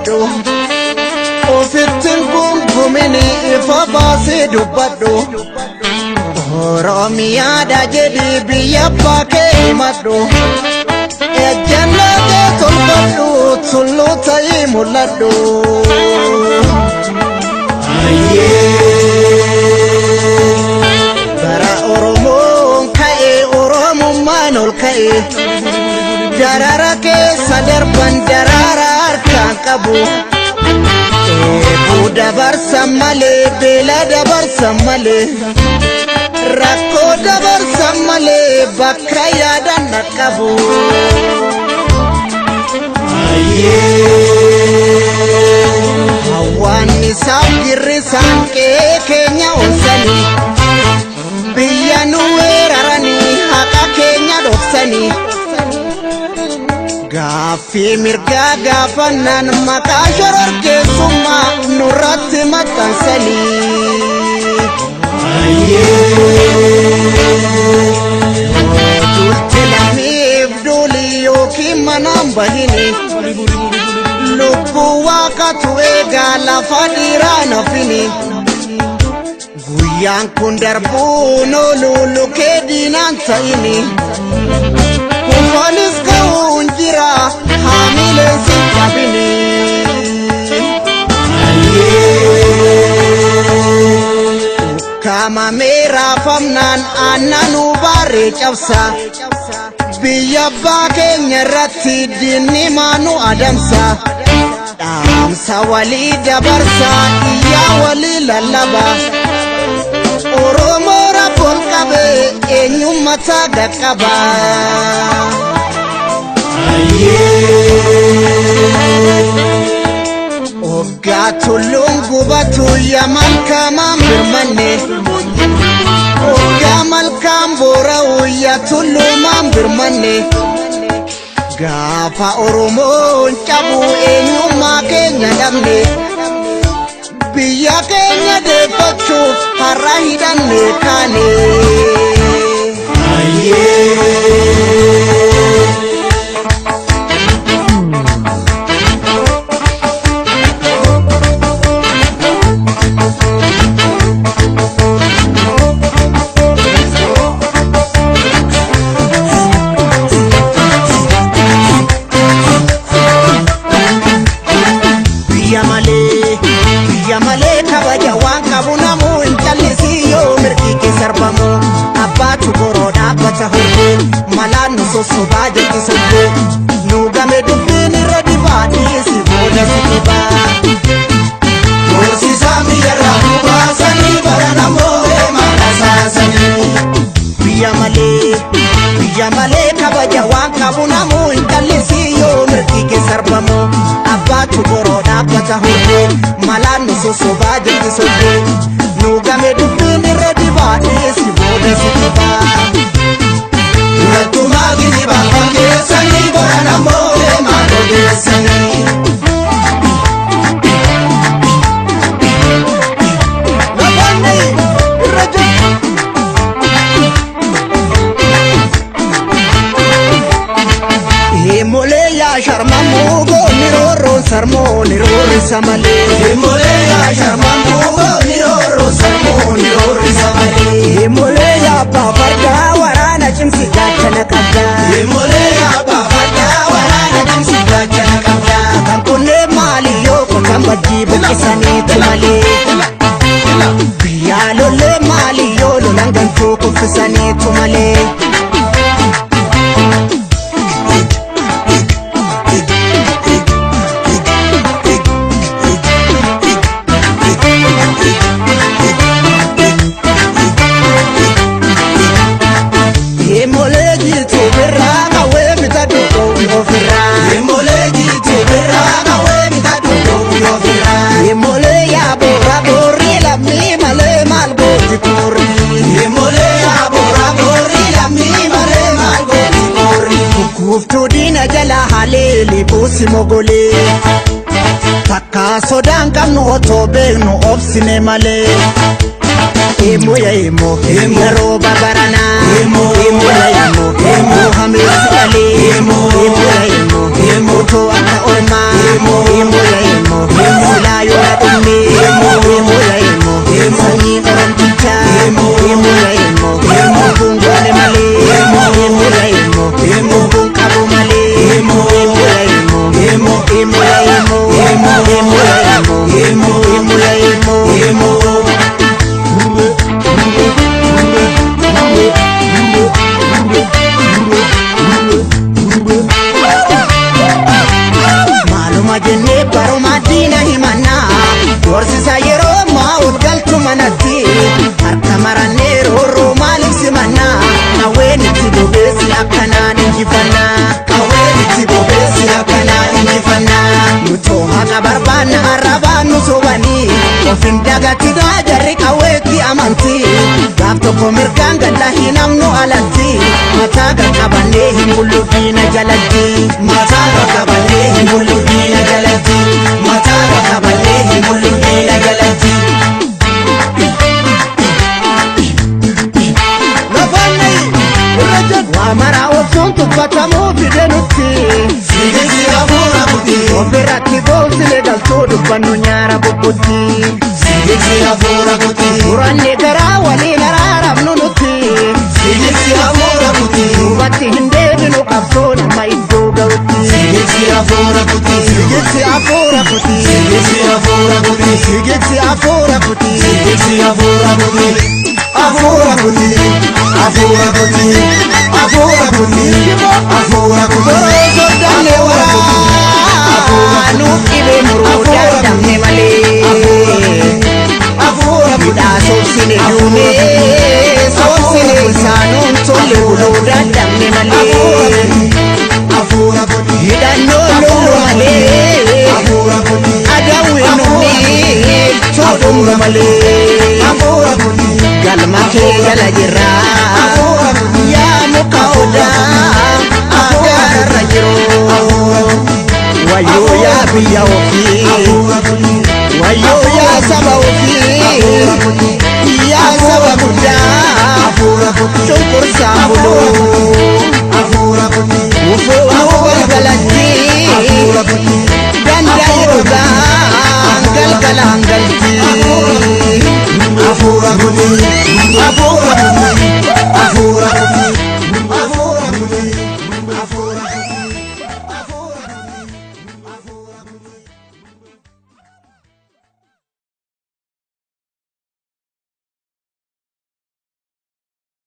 jaladhu ofittin gumini ifa baasee dubbadhu Oromiyaadha jedhi biyya abbaa kee himadhu ejjennaa kee tolfadhu tulluu ta'ii mul'adhu bara Oromoon ka'e Oromummaan ol ka'e darara keessa darban darara harkaan qabu dabarsan malee beela dabarsan malee rakkoo dabarsan malee bakka yaadan qabu hawwaanni isaan girrisaan qe'ee keenya onsanii biyya nu weeraranii haqa keenya dhoksanii Gaaffii mirgaa gaafannaan maqaa shororkeessummaa nurratti maxxansanii Dulti lamiif duulii yookiin manaan bahini lubbuu waaqatu eegaa lafa dhiiraa nafini guyyaan kun darbuun ooluu lukee diinaan ta'ini Kufanis ka'uun jira haamileen si qabini Kamamee raafamnaan aannanuu baaree cabsa biyya abbaa keenya irratti diinni maanu adamsa dhaamsa walii dabarsa iyyaa walii lallaba Oromoo rabboon qabee eenyummataa gaqqaba Oggaa tulluun gubatu yaa malkaamaan birmanne Oggaa malkaan boora'u yaa tulluumaan birmanne Gaafa Oromoon cabu eenyummaa keenya dhabne Biyya keenya deeffachuuf har'a hidhanne kaane Yamale kabaja waan qabu namuu hin callisii yoo mirgi kee sarbamu abbaatu boroodha abbata hordee malaan nu sossobaa jetti sobbee nu game dubbiin irra dibaa dhiisi booda si dhibaa Hoosisaa biyyarraa nu baasanii bara namoota maqaa saasanii Biyya malee kabaja waan qabu namuu hin callisii yoo mirgi kee sarbamu abbaatu boroodha abbata hordee malaan nu sossobaa jetti sobbee nu game dubbiin irra dibaa dhiisi booda si dhibaa Durattumaa gini bakka keessanii bara namoota maqaa geessanii Molee yaa sharmamuu goonni roorroon sarmoo ni roorrisa malee Molee yaa sharmamuu goonni roorroon sarmoo ni roorrisa malee Molee yaa abbaa fardaa waraana cimsi gaachana qabdaa Molee yaa abbaa fardaa waraana cimsi gaachana qabdaa Kan kunneen maali yoo qotan bajjii buqqisaniitu malee Biyyaa lollee maali yoo lolan gantuu kuffisaniitu malee Uftuu diina jala haleeli buusi mogolee takka sodaan qabnu otoo beeknu obsine malee Emo ya emo, yeroo babaranaa Emo ya emo, hameessi dhalee Emo ya emo, otoo akka ormaa Emo ya emo Indagatina jarri qawweetti amanti gaaf tokko mirgaan galla hin amnu alatti mataa qaqqabannee hin bullu diina jalatti mataa qaqqabannee hin bullu diina jalatti mataa qaqqabannee hin bullu diina jalatti lafanni waa maraa obsuun tuffatamuu fide nutti sigisi hafuura buti ofirratti boosile galtuu dubbannu nyaara bubbutti sigisi hafuura buti uranne garaa waliin araaramnu nutti sigisi hafuura buti duubatti hin deebinu qabsoo nama iddoo ga'utti sigisi hafuura buti sigisi hafuura buti sigisi hafuura buti sigisi hafuura buti sigisi hafuura buti hafuura buti hafuura buti hafuura buti hafuura buti sodaanne waraanu qibee muruu dandamne malee hafuura budhaa soobsine duume soobsine isaanuun tolle buluu dandamne malee hafuura buti hidhannoo lollu malee adawwe nunni soodhumnu malee hafuura buti galma kee jala jirraa yaa muka odaa agarra jiroo wayyoo yaa biyya